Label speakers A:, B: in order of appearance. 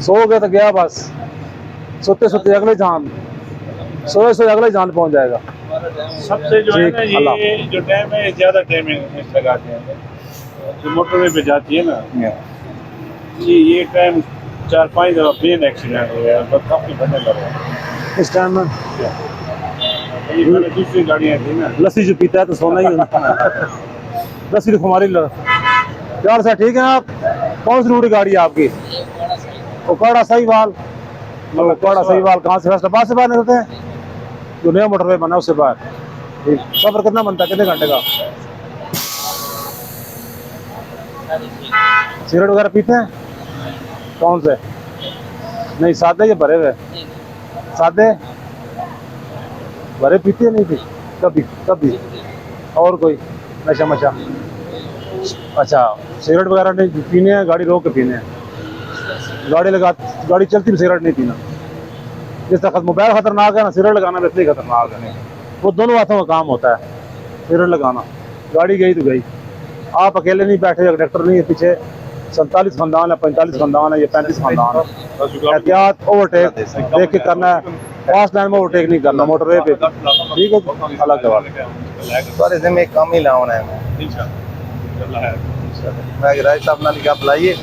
A: सो गए तो गया बस, सोते सोते अगले जान, सोए सोए अगले जान पहुंच जाएगा।
B: सबसे जो है
A: ठीक,
B: ना
A: अल्लाह।
B: ये जो टाइम है ज़्यादा टाइम लगाते हैं जो मोटरवे पे जाती है ना, ये टाइम 4-5 दफ़ा प्लेन एक्सीडेंट हो गया तो काफ़ी बनने लगा।
A: इस टाइम में
B: ये मैंने दूसरी गाड़ियाँ थी ना,
A: लस्सी जो पीता है तो सोना ही लस्सी तो हमारी यार सर ठीक है आप, कौन सी रूट गाड़ी है आपकी? उकाड़ा साहिवाल। उकाड़ा साहिवाल कहाँ से? फैसलाबाद से बाहर निकलते हैं, जो नया मोटरवे बना उससे बाहर। ठीक, सफर कितना बनता है, कितने घंटे का? सिगरेट वगैरह पीते हैं? कौन से? नहीं, सादे या भरे हुए? सादे भरे पीते नहीं थी कभी कभी? और कोई नशा मशा? अच्छा, सिगरेट वगैरह नहीं पीने हैं, गाड़ी रोक के पीने हैं। गाड़ी चलती भी सिगरेट नहीं पीना। जिस तरह मोबाइल खतरनाक है ना, सिगरेट लगाना भी इतनी खतरनाक है। वो दोनों हाथों का काम होता है, सिगरेट लगाना। गाड़ी गई तो गई, आप अकेले नहीं बैठे, ट्रैक्टर नहीं है पीछे, 47 खानदान है, 45 खानदान है, ये 35 खानदान है। एहतियात, ओवरटेक देख के करना है, फास्ट लाइन में ओवरटेक नहीं करना मोटरवे पे। ठीक है जी, अलग जवाब।
C: सर इसे में काम ही लाना है, मैं राय साहब नाल क्या बुलाइए